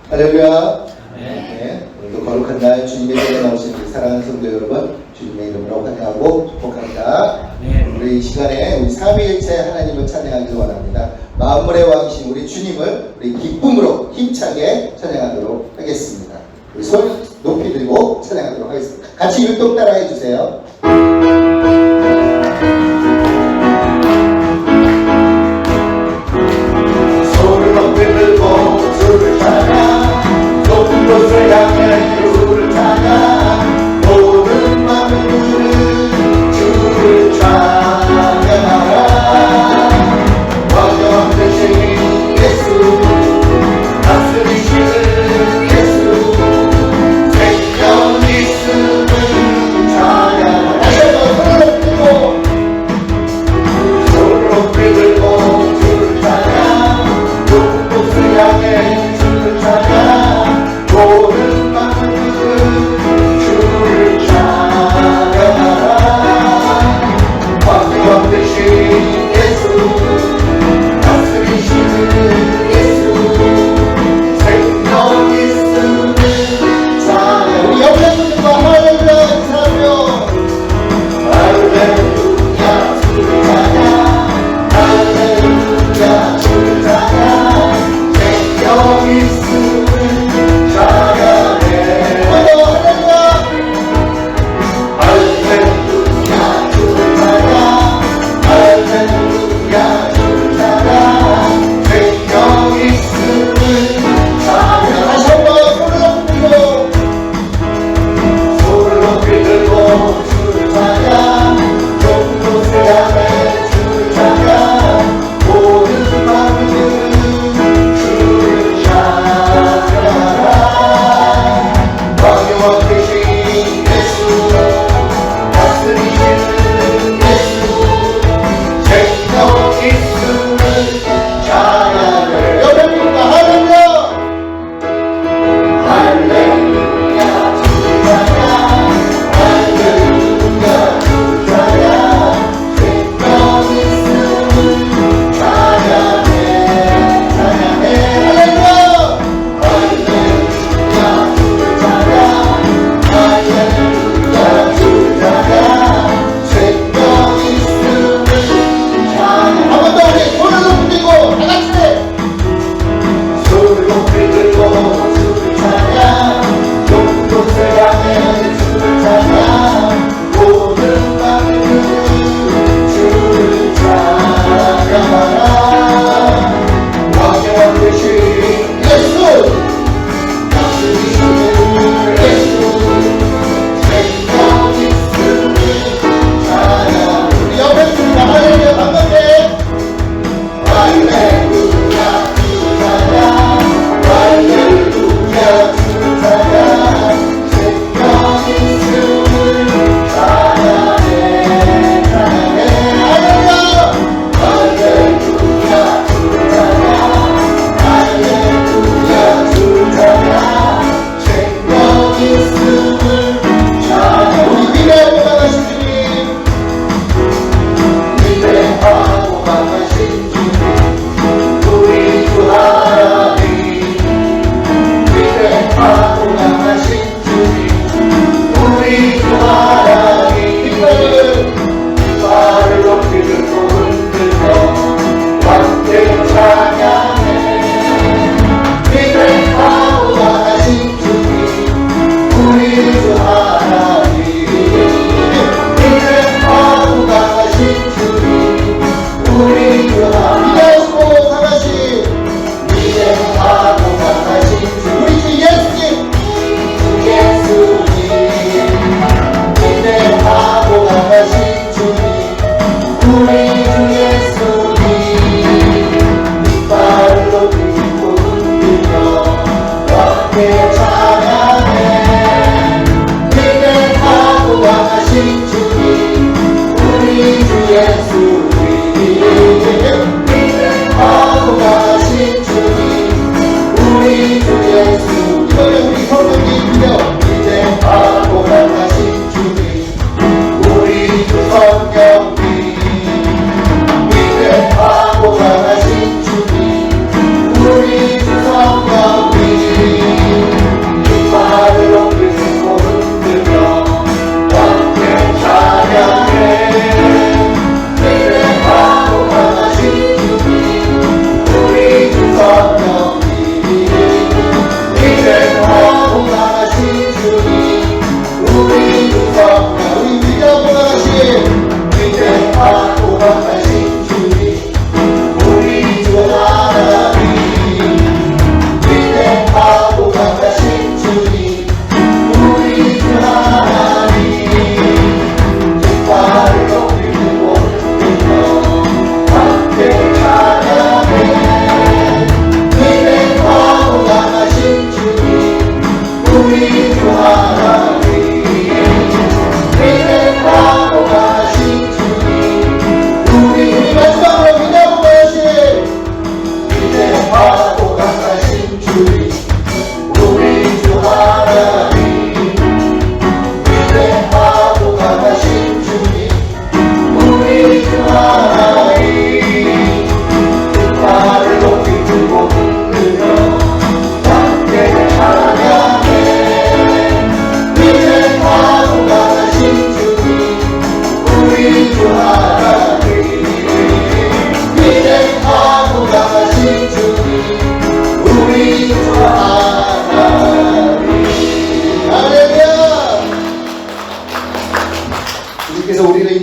할렐루야. 네. 오늘도 거룩한 날 주님의 집에 나오신 우리 사랑하는 성도 여러분, 주님의 이름으로 환영하고 축복합니다. 우리 이 시간에 우리 삼위일체 하나님을 찬양하기를 원합니다. 만물의 왕이신 우리 주님을 우리 기쁨으로 힘차게 찬양하도록 하겠습니다. 우리 손 높이 들고 찬양하도록 하겠습니다. 같이 율동 따라해 주세요. 손을 높이 들고 주를 찬양, 높은 곳을 향해 주를 찬양, 모든 만물은 주를 찬양하라. 왕정 되신 예수, 다스리시는 예수, 생명 있음을 찬양하라. 다시 한번 손을 높이 들고 주를 찬양, 높은 곳을 향해 주를 찬양, 모든 만물은 주를 찬양하라. 왕정 되신 예수, 다스리시는 예수, 생명 있음을 찬양. 우리 옆에 분들과 할렐루야 인사하며 할렐루야 주를 찬양, 할렐루야 주를 찬양, 생명 있음을 찬양해. 할렐루야 할렐루야 주를 찬양, 할렐루야 주를 찬양, 생명 있음을 찬양. 다시 한번 손을 높이 들고 주를 찬양, 높은 곳을 향해 주를 찬양, 모든 만물은 주를 찬양하라. 왕의 왕 되신 예수, 다스리시는 예수, 생명 있음을 찬양해. 옆에 분과 할렐루야 할렐루야 주를 찬양, 할렐루야 주를 찬양, 생명 있음을 찬양해. 찬양해. 할렐루야 할렐루야 주를 찬양, 할렐루야 주를 찬양, 생명 있음을 찬양. 한 번 더 우리 손을 높이고 다같이 손을 높이 들고 주를 찬양, 높은 곳을 향해 주를 찬양, 모든 만물은 주를 찬양하라. 왕의 왕 되신 예수, 다스리시는 예수, 생명 있음을 찬양. 우리 옆에 분과 할렐루야 반갑게 할렐루야 주를 찬양, 할렐루야 주를 찬양, 생명 있음을 찬양해. 찬양해. 할렐루야 할렐루야 주를 찬양, 할렐루야 주를 찬양, 생명 있음을 찬양. 우리 위대하고 강하신 주님, 위대하고 강하신 주님, 우리 주 하나님, 위대하고 강하신 주님, 우리 주 하나님. 깃발을 높이 들고 흔들며 왕께 찬양해. 위대하고 강하신 주님, 우리 주 하나님, 위대하고 강하신 주님, 우리 주 하나님. 위대하고 강하신, 위대하고 강하신 주, 우리 주 예수님, 주 예수님, 위대하고 강하신 주님, 우리 주 예수님. 깃발을 높이 들고 흔들며 왕께 찬양해. 위대하고 강하신 주님, 우리 주 예수님, 위대하고 강하신 주님, 우리 주 예수. 이번에 우리 성령님 믿어. 위대하고 강하신 주님, 우리 주 성령님, 위대하고 강하신 주님, 우리 주 성령님.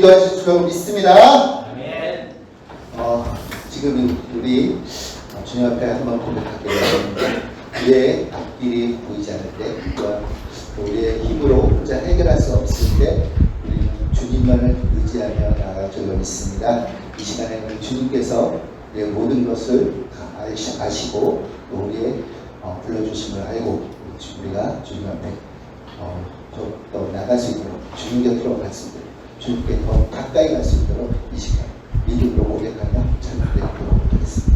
인도하실 줄 믿습니다. 아멘. 지금 우리 주님 앞에 한번 고백하게 되는데 우리의 앞길이 보이지 않을 때 또한 우리의 힘으로 혼자 해결할 수 없을 때 우리는 주님만을 의지하며 나아갈 줄 믿습니다. 이 시간에는 주님께서 우리의 모든 것을 다 아시고 또 우리의 불러주심을 알고 우리가 주님 앞에 더 나갈 수 있도록 주님 곁으로 갈 수 있도록 주님께 더 가까이 갈 수 있도록 이 시간 믿음으로 고백하며 찬양드리도록 하겠습니다.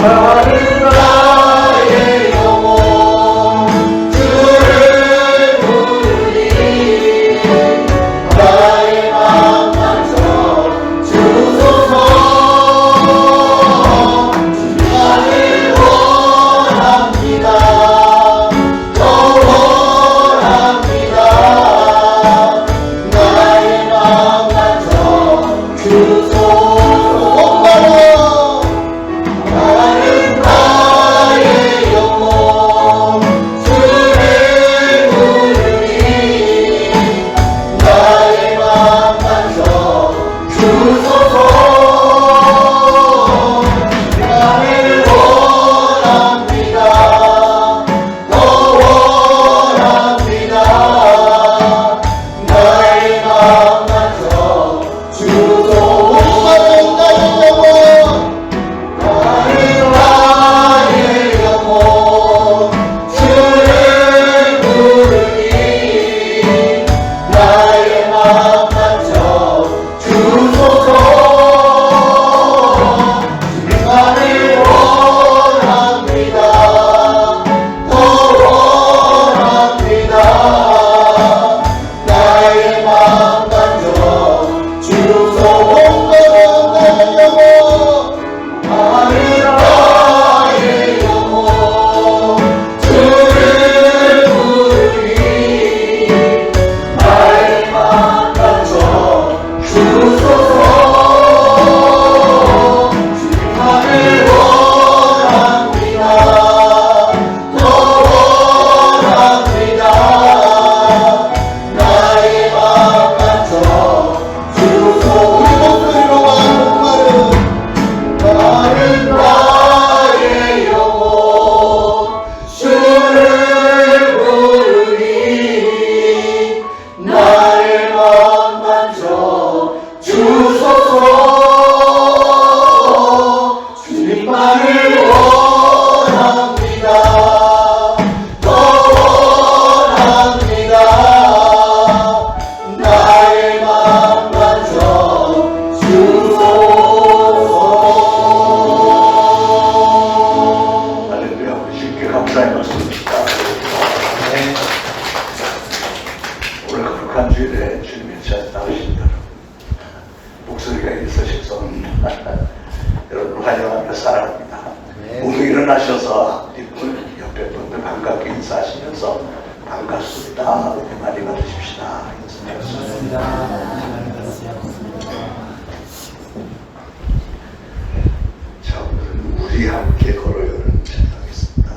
나는 나의 영혼 주를 부르니 나의 맘 만져 주소서 주님만을 원합니다 더 원합니다 나의 맘 만져 주소서 나는 나의 영혼 주를 부르니 나의 맘 만져 주소서 나를 원합니다 더 원합니다 나의 맘 만져 주소서 나의 영혼 나는 나의 영혼 주를 부르니 나의 맘 만져 주소서 주님만을 원합니다 더 원합니다 나의 맘 만져 주소서 나의 영혼 나는 나의 영혼 주를 부르니 나의 맘 만져 주소서 주님만을 원합니다 더 원합니다 나의 맘 만져 주소서 우리 목소리로 말은 나는 나의 영혼 주를 부르니 나의 맘 만져 주소서 주님만을 원합니다 더 원합니다 나의 맘 만져 주소서 할렐루야. 우리 주님께 감사의 말씀입니다. 오늘 거룩한 주일에 주님의 차에 나오신 여러분, 목소리가 있으셔서 여러분 환영합니다. 사랑합니다. 모두 일어나셔서 뒷분 옆에 분들 반갑게 인사하시면서 반갑습니다. 이렇게 많이 받으십시다. 자, 오늘은 우리 함께 걸어요를 찬양하겠습니다.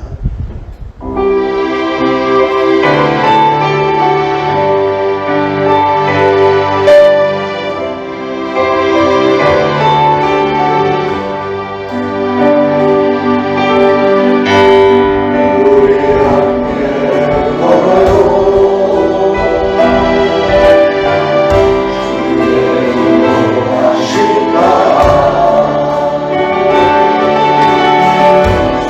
우리 함께 걸어요 주님의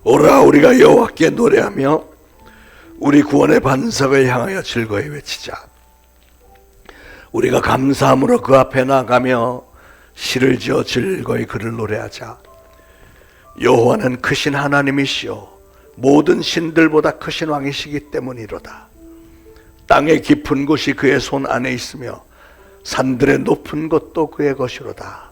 오라 우리가 여호와께 노래하며 우리 구원의 반석을 향하여 즐거이 외치자. 우리가 감사함으로 그 앞에 나가며 시를 지어 즐거이 그를 노래하자. 여호와는 크신 하나님이시오 모든 신들보다 크신 왕이시기 때문이로다. 땅의 깊은 곳이 그의 손 안에 있으며 산들의 높은 곳도 그의 것이로다.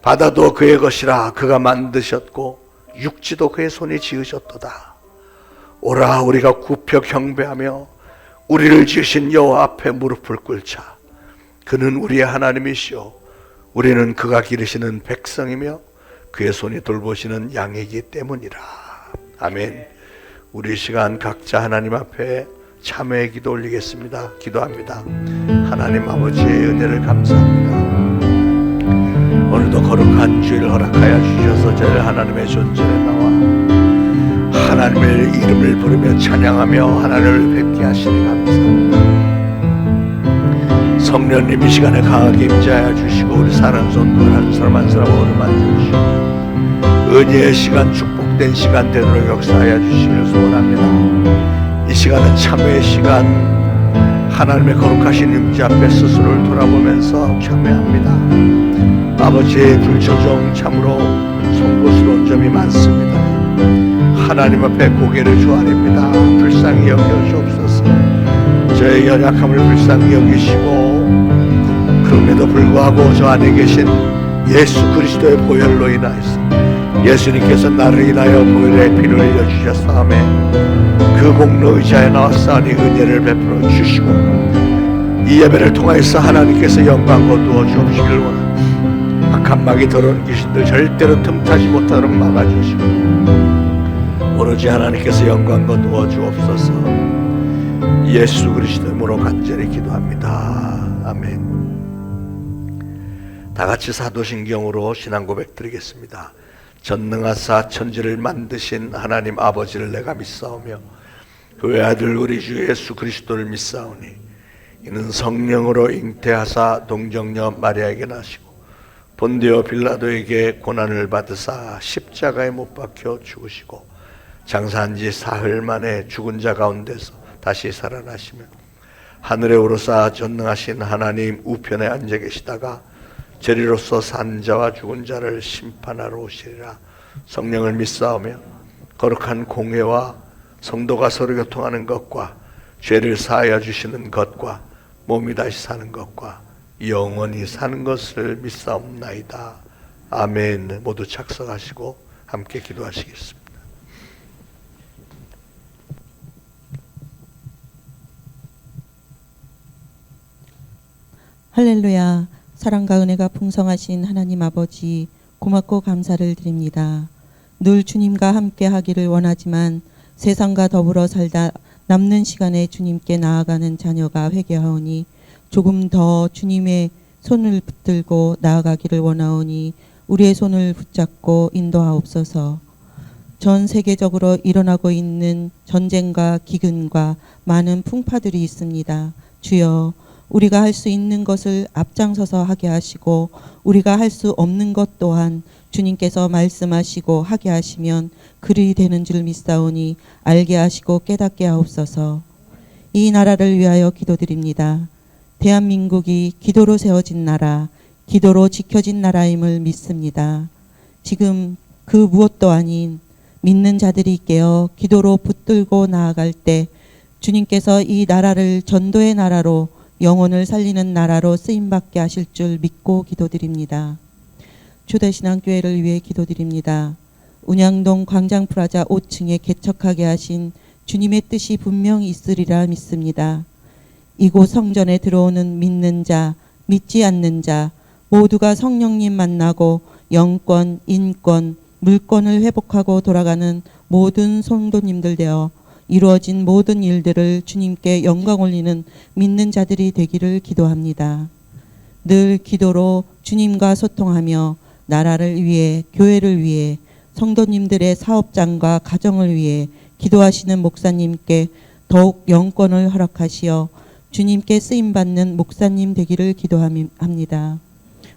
바다도 그의 것이라 그가 만드셨고 육지도 그의 손이 지으셨도다. 오라 우리가 굽혀 경배하며 우리를 지으신 여호와 앞에 무릎을 꿇자. 그는 우리의 하나님이시오 우리는 그가 기르시는 백성이며 그의 손이 돌보시는 양이기 때문이라. 아멘. 우리 시간 각자 하나님 앞에 참회의 기도 올리겠습니다. 기도합니다. 하나님 아버지의 은혜를 감사합니다. 오늘도 거룩한 주일 허락하여 주셔서 저희 하나님의 존재에 나와 하나님의 이름을 부르며 찬양하며 하나님을 뵙게 하시니 감사합니다. 성령님 이 시간에 강하게 임재하여 주시고 우리 사는 손들 한 사람 한 사람 어루만져 주시고 은혜의 시간 축복된 시간 되도록 역사하여 주시기를 소원합니다. 이 시간은 참회의 시간 하나님의 거룩하신 임재 앞에 스스로를 돌아보면서 참회합니다. 아버지의 불조정 참으로 송구스러운 점이 많습니다. 하나님 앞에 고개를 조아립니다. 불쌍히 여겨 주옵소서. 저의 연약함을 불쌍히 여기시고 그럼에도 불구하고 저 안에 계신 예수 그리스도의 보혈로 인하여서 예수님께서 나를 인하여 보혈의 피를 흘려주셨사오매 그 공로 의자에 나왔사오니 은혜를 베풀어 주시고 이 예배를 통하여서 하나님께서 영광 거두어 주옵시기를 원합니다. 악한 마귀 더러운 귀신들 절대로 틈타지 못하도록 막아주시고 오로지 하나님께서 영광 거두어 주옵소서. 예수 그리스도 이름으로 간절히 기도합니다. 아멘. 다 같이 사도신경으로 신앙 고백 드리겠습니다. 전능하사 천지를 만드신 하나님 아버지를 내가 믿사오며 그 외아들 우리 주 예수 그리스도를 믿사오니 이는 성령으로 잉태하사 동정녀 마리아에게 나시고 본디오 빌라도에게 고난을 받으사 십자가에 못 박혀 죽으시고 장사한 지 사흘 만에 죽은 자 가운데서 다시 살아나시며 하늘에 오르사 전능하신 하나님 우편에 앉아 계시다가 저리로서 산 자와 죽은 자를 심판하러 오시리라. 성령을 믿사오며 거룩한 공회와 성도가 서로 교통하는 것과 죄를 사하여 주시는 것과 몸이 다시 사는 것과 영원히 사는 것을 믿사옵나이다. 아멘. 모두 착석하시고 함께 기도하시겠습니다. 할렐루야. 사랑과 은혜가 풍성하신 하나님 아버지 고맙고 감사를 드립니다. 늘 주님과 함께 하기를 원하지만 세상과 더불어 살다 남는 시간에 주님께 나아가는 자녀가 회개하오니 조금 더 주님의 손을 붙들고 나아가기를 원하오니 우리의 손을 붙잡고 인도하옵소서. 전 세계적으로 일어나고 있는 전쟁과 기근과 많은 풍파들이 있습니다. 주여, 우리가 할 수 있는 것을 앞장서서 하게 하시고 우리가 할 수 없는 것 또한 주님께서 말씀하시고 하게 하시면 그리 되는 줄 믿사오니 알게 하시고 깨닫게 하옵소서. 이 나라를 위하여 기도드립니다. 대한민국이 기도로 세워진 나라, 기도로 지켜진 나라임을 믿습니다. 지금 그 무엇도 아닌 믿는 자들이 깨어 기도로 붙들고 나아갈 때 주님께서 이 나라를 전도의 나라로 영혼을 살리는 나라로 쓰임받게 하실 줄 믿고 기도드립니다. 초대신앙교회를 위해 기도드립니다. 운양동 광장프라자 5층에 개척하게 하신 주님의 뜻이 분명히 있으리라 믿습니다. 이곳 성전에 들어오는 믿는 자, 믿지 않는 자 모두가 성령님 만나고 영권, 인권, 물권을 회복하고 돌아가는 모든 성도님들 되어 이루어진 모든 일들을 주님께 영광 올리는 믿는 자들이 되기를 기도합니다. 늘 기도로 주님과 소통하며 나라를 위해, 교회를 위해, 성도님들의 사업장과 가정을 위해 기도하시는 목사님께 더욱 영권을 허락하시어 주님께 쓰임받는 목사님 되기를 기도합니다.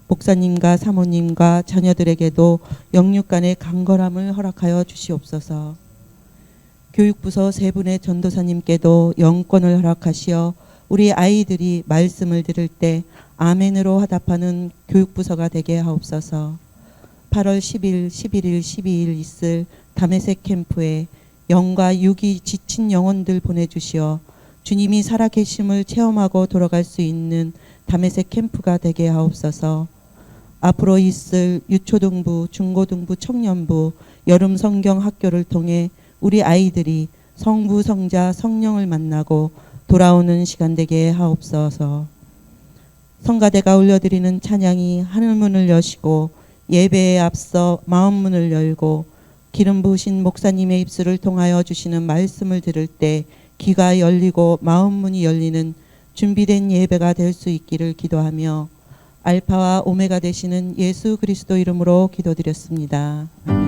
목사님과 사모님과 자녀들에게도 영육 간의 강건함을 허락하여 주시옵소서. 교육부서 세 분의 전도사님께도 영권을 허락하시어 우리 아이들이 말씀을 들을 때 아멘으로 화답하는 교육부서가 되게 하옵소서. 8월 10일, 11일, 12일 있을 다메섹 캠프에 영과 육이 지친 영혼들 보내주시어 주님이 살아계심을 체험하고 돌아갈 수 있는 다메섹 캠프가 되게 하옵소서. 앞으로 있을 유초등부, 중고등부, 청년부, 여름 성경 학교를 통해 우리 아이들이 성부, 성자, 성령을 만나고 돌아오는 시간 되게 하옵소서. 성가대가 올려드리는 찬양이 하늘문을 여시고 예배에 앞서 마음문을 열고 기름 부으신 목사님의 입술을 통하여 주시는 말씀을 들을 때 귀가 열리고 마음문이 열리는 준비된 예배가 될 수 있기를 기도하며 알파와 오메가 되시는 예수 그리스도 이름으로 기도드렸습니다. 아멘.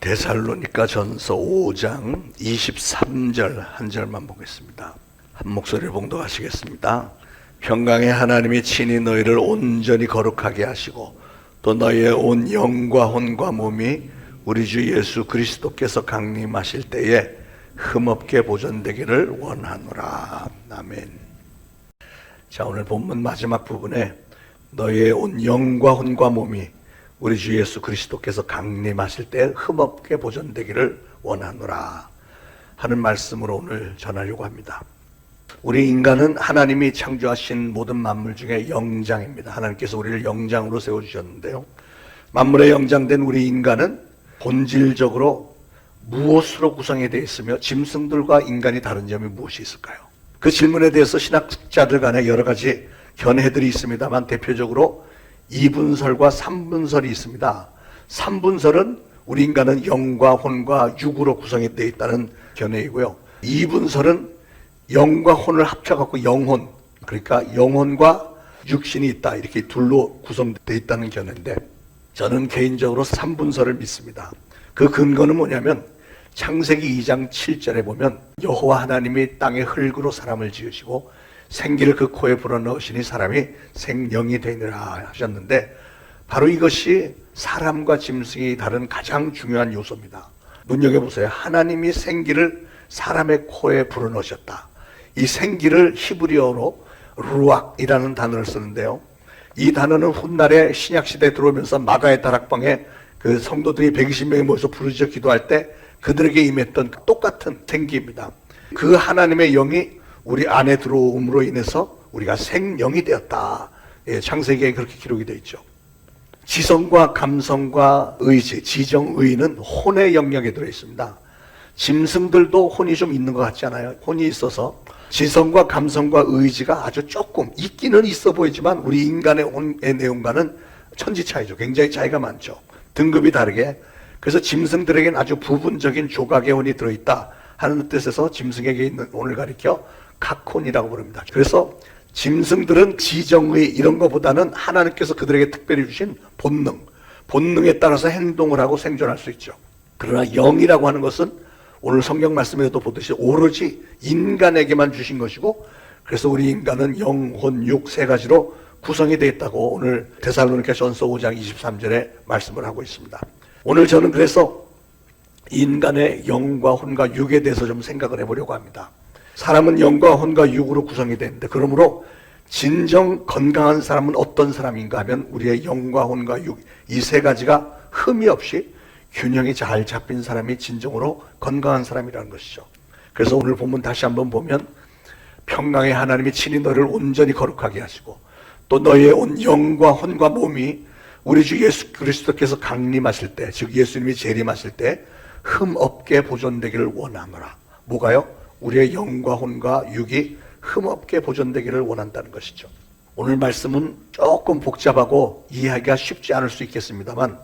데살로니가 전서 5장 23절 한 절만 보겠습니다. 한 목소리를 봉독하시겠습니다. 평강의 하나님이 친히 너희를 온전히 거룩하게 하시고 또 너희의 온 영과 혼과 몸이 우리 주 예수 그리스도께서 강림하실 때에 흠없게 보존되기를 원하노라. 아멘. 자, 오늘 본문 마지막 부분에 너희의 온 영과 혼과 몸이 우리 주 예수 그리스도께서 강림하실 때 흠없게 보존되기를 원하노라 하는 말씀으로 오늘 전하려고 합니다. 우리 인간은 하나님이 창조하신 모든 만물 중에 영장입니다. 하나님께서 우리를 영장으로 세워주셨는데요, 만물의 영장된 우리 인간은 본질적으로 무엇으로 구성이 되어 있으며 짐승들과 인간이 다른 점이 무엇이 있을까요? 그 질문에 대해서 신학자들 간에 여러 가지 견해들이 있습니다만 대표적으로 2분설과 3분설이 있습니다. 3분설은 우리 인간은 영과 혼과 육으로 구성이 되어 있다는 견해이고요, 2분설은 영과 혼을 합쳐갖고 영혼, 그러니까 영혼과 육신이 있다, 이렇게 둘로 구성되어 있다는 견해인데, 저는 개인적으로 3분설을 믿습니다. 그 근거는 뭐냐면 창세기 2장 7절에 보면 여호와 하나님이 땅의 흙으로 사람을 지으시고 생기를 그 코에 불어넣으시니 사람이 생명이 되니라 하셨는데, 바로 이것이 사람과 짐승이 다른 가장 중요한 요소입니다. 눈여겨보세요. 하나님이 생기를 사람의 코에 불어넣으셨다. 이 생기를 히브리어로 루악이라는 단어를 쓰는데요, 이 단어는 훗날에 신약시대에 들어오면서 마가의 다락방에 그 성도들이 120명이 모여서 부르짖어 기도할 때 그들에게 임했던 똑같은 생기입니다. 그 하나님의 영이 우리 안에 들어옴으로 인해서 우리가 생명이 되었다. 예, 창세기에 그렇게 기록이 되어 있죠. 지성과 감성과 의지, 지정의는 혼의 영역에 들어있습니다. 짐승들도 혼이 좀 있는 것 같지 않아요? 혼이 있어서 지성과 감성과 의지가 아주 조금 있기는 있어 보이지만 우리 인간의 혼의 내용과는 천지 차이죠. 굉장히 차이가 많죠. 등급이 다르게. 그래서 짐승들에게는 아주 부분적인 조각의 혼이 들어있다 하는 뜻에서 짐승에게 있는 혼을 가리켜 각혼이라고 부릅니다. 그래서 짐승들은 지정의 이런 것보다는 하나님께서 그들에게 특별히 주신 본능에 따라서 행동을 하고 생존할 수 있죠. 그러나 영이라고 하는 것은 오늘 성경 말씀에도 보듯이 오로지 인간에게만 주신 것이고, 그래서 우리 인간은 영, 혼, 육 세 가지로 구성이 되어 있다고 오늘 데살로니가 전서 5장 23절에 말씀을 하고 있습니다. 오늘 저는 그래서 인간의 영과 혼과 육에 대해서 좀 생각을 해보려고 합니다. 사람은 영과 혼과 육으로 구성이 되는데, 그러므로 진정 건강한 사람은 어떤 사람인가 하면 우리의 영과 혼과 육 이 세 가지가 흠이 없이 균형이 잘 잡힌 사람이 진정으로 건강한 사람이라는 것이죠. 그래서 오늘 본문 다시 한번 보면 평강의 하나님이 친히 너를 온전히 거룩하게 하시고 또 너희의 온 영과 혼과 몸이 우리 주 예수 그리스도께서 강림하실 때, 즉 예수님이 재림하실 때 흠없게 보존되기를 원하노라. 뭐가요? 우리의 영과 혼과 육이 흠없게 보존되기를 원한다는 것이죠. 오늘 말씀은 조금 복잡하고 이해하기가 쉽지 않을 수 있겠습니다만,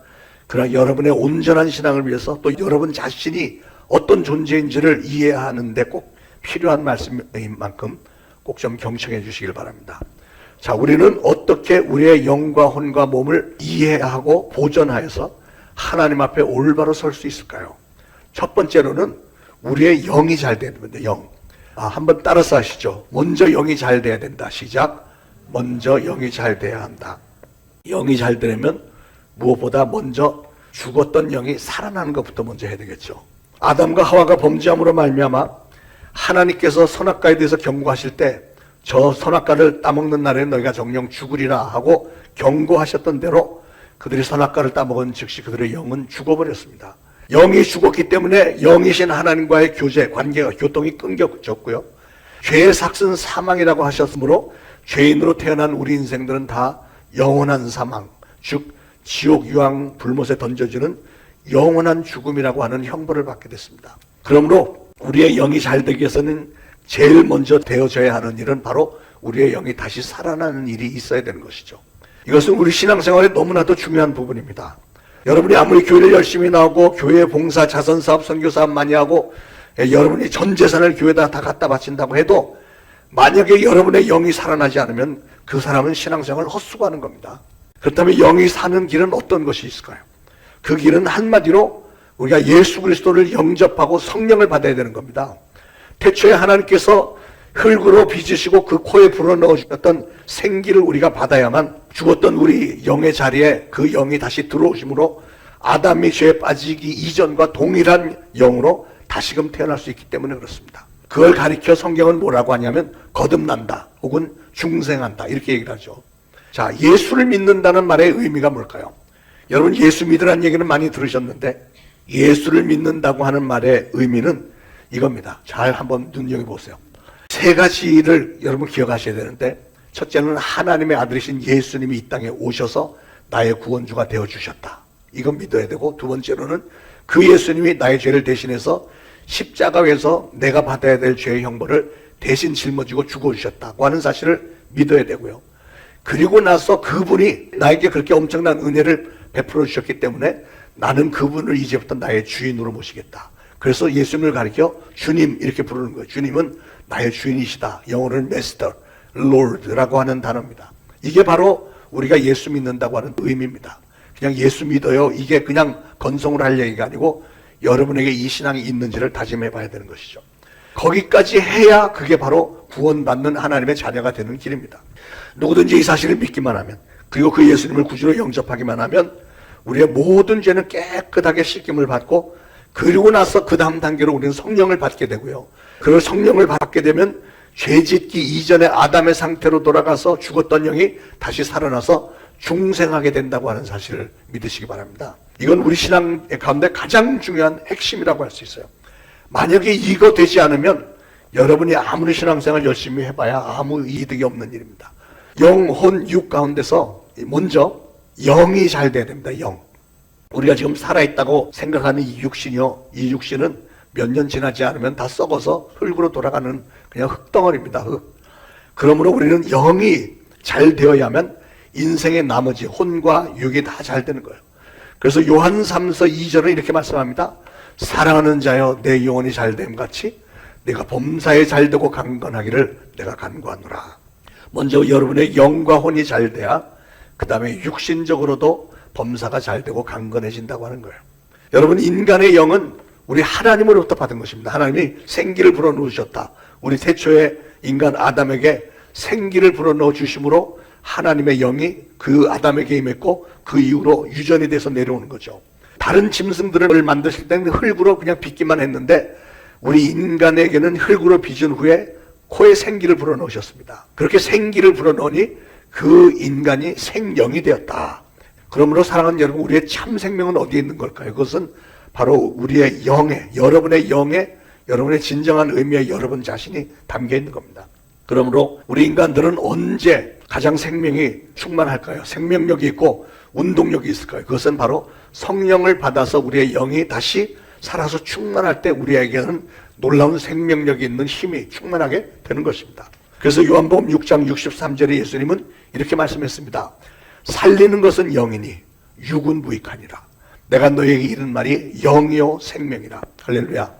그러나 여러분의 온전한 신앙을 위해서 또 여러분 자신이 어떤 존재인지를 이해하는데 꼭 필요한 말씀인 만큼 꼭 좀 경청해 주시길 바랍니다. 자, 우리는 어떻게 우리의 영과 혼과 몸을 이해하고 보존하여서 하나님 앞에 올바로 설 수 있을까요? 첫 번째로는 우리의 영이 잘 돼야 됩니다. 영. 한번 따라서 하시죠. 먼저 영이 잘 돼야 된다. 시작. 먼저 영이 잘 돼야 한다. 영이 잘 되려면 무엇보다 먼저 죽었던 영이 살아나는 것부터 먼저 해야 되겠죠. 아담과 하와가 범죄함으로 말미암아 하나님께서 선악과에 대해서 경고하실 때 저 선악과를 따먹는 날에 너희가 정령 죽으리라 하고 경고하셨던 대로 그들이 선악과를 따먹은 즉시 그들의 영은 죽어버렸습니다. 영이 죽었기 때문에 영이신 하나님과의 교제, 관계가, 교통이 끊겨졌고요. 죄의 삭은 사망이라고 하셨으므로 죄인으로 태어난 우리 인생들은 다 영원한 사망, 즉 지옥 유황 불못에 던져지는 영원한 죽음이라고 하는 형벌을 받게 됐습니다. 그러므로 우리의 영이 잘 되기 위해서는 제일 먼저 되어져야 하는 일은 바로 우리의 영이 다시 살아나는 일이 있어야 되는 것이죠. 이것은 우리 신앙생활에 너무나도 중요한 부분입니다. 여러분이 아무리 교회를 열심히 나오고 교회 봉사, 자선사업, 선교사업 많이 하고 여러분이 전 재산을 교회에다 다 갖다 바친다고 해도 만약에 여러분의 영이 살아나지 않으면 그 사람은 신앙생활을 헛수고하는 겁니다. 그렇다면 영이 사는 길은 어떤 것이 있을까요? 그 길은 한마디로 우리가 예수 그리스도를 영접하고 성령을 받아야 되는 겁니다. 태초에 하나님께서 흙으로 빚으시고 그 코에 불어넣어 주셨던 생기를 우리가 받아야만 죽었던 우리 영의 자리에 그 영이 다시 들어오심으로 아담이 죄에 빠지기 이전과 동일한 영으로 다시금 태어날 수 있기 때문에 그렇습니다. 그걸 가리켜 성경은 뭐라고 하냐면 거듭난다 혹은 중생한다 이렇게 얘기를 하죠. 자, 예수를 믿는다는 말의 의미가 뭘까요? 여러분 예수 믿으라는 얘기는 많이 들으셨는데 예수를 믿는다고 하는 말의 의미는 이겁니다. 잘 한번 눈여겨보세요. 세 가지를 여러분 기억하셔야 되는데, 첫째는 하나님의 아들이신 예수님이 이 땅에 오셔서 나의 구원주가 되어주셨다. 이건 믿어야 되고, 두 번째로는 그 예수님이 나의 죄를 대신해서 십자가에서 내가 받아야 될 죄의 형벌을 대신 짊어지고 죽어주셨다고 하는 사실을 믿어야 되고요. 그리고 나서 그분이 나에게 그렇게 엄청난 은혜를 베풀어 주셨기 때문에 나는 그분을 이제부터 나의 주인으로 모시겠다. 그래서 예수님을 가리켜 주님 이렇게 부르는 거예요. 주님은 나의 주인이시다. 영어로는 Master, Lord라고 하는 단어입니다. 이게 바로 우리가 예수 믿는다고 하는 의미입니다. 그냥 예수 믿어요. 이게 그냥 건성으로 할 얘기가 아니고 여러분에게 이 신앙이 있는지를 다짐해 봐야 되는 것이죠. 거기까지 해야 그게 바로 구원받는 하나님의 자녀가 되는 길입니다. 누구든지 이 사실을 믿기만 하면, 그리고 그 예수님을 구주로 영접하기만 하면 우리의 모든 죄는 깨끗하게 씻김을 받고, 그리고 나서 그 다음 단계로 우리는 성령을 받게 되고요. 그 성령을 받게 되면 죄짓기 이전의 아담의 상태로 돌아가서 죽었던 영이 다시 살아나서 중생하게 된다고 하는 사실을 믿으시기 바랍니다. 이건 우리 신앙 가운데 가장 중요한 핵심이라고 할 수 있어요. 만약에 이거 되지 않으면 여러분이 아무리 신앙생활 열심히 해봐야 아무 이득이 없는 일입니다. 영, 혼, 육 가운데서 먼저 영이 잘 돼야 됩니다. 영. 우리가 지금 살아있다고 생각하는 이 육신이요, 이 육신은 몇 년 지나지 않으면 다 썩어서 흙으로 돌아가는 그냥 흙덩어리입니다. 흙. 그러므로 우리는 영이 잘 되어야만 인생의 나머지 혼과 육이 다 잘 되는 거예요. 그래서 요한 3서 2절은 이렇게 말씀합니다. 사랑하는 자여 내 영혼이 잘됨 같이 내가 범사에 잘되고 강건하기를 내가 간구하노라. 먼저 여러분의 영과 혼이 잘 돼야 그 다음에 육신적으로도 범사가 잘되고 강건해진다고 하는 거예요. 여러분, 인간의 영은 우리 하나님으로부터 받은 것입니다. 하나님이 생기를 불어넣으셨다. 우리 태초에 인간 아담에게 생기를 불어넣어 주심으로 하나님의 영이 그 아담에게 임했고 그 이후로 유전이 돼서 내려오는 거죠. 다른 짐승들을 만드실 때는 흙으로 그냥 빚기만 했는데 우리 인간에게는 흙으로 빚은 후에 코에 생기를 불어넣으셨습니다. 그렇게 생기를 불어넣으니 그 인간이 생명이 되었다. 그러므로 사랑하는 여러분, 우리의 참 생명은 어디에 있는 걸까요? 그것은 바로 우리의 영에, 여러분의 영에, 여러분의 진정한 의미에 여러분 자신이 담겨 있는 겁니다. 그러므로 우리 인간들은 언제 가장 생명이 충만할까요? 생명력이 있고 운동력이 있을까요? 그것은 바로 성령을 받아서 우리의 영이 다시 살아서 충만할 때 우리에게는 놀라운 생명력이 있는 힘이 충만하게 되는 것입니다. 그래서 요한복음 6장 63절에 예수님은 이렇게 말씀했습니다. 살리는 것은 영이니 육은 무익하니라. 내가 너에게 이른 말이 영이요 생명이라. 할렐루야.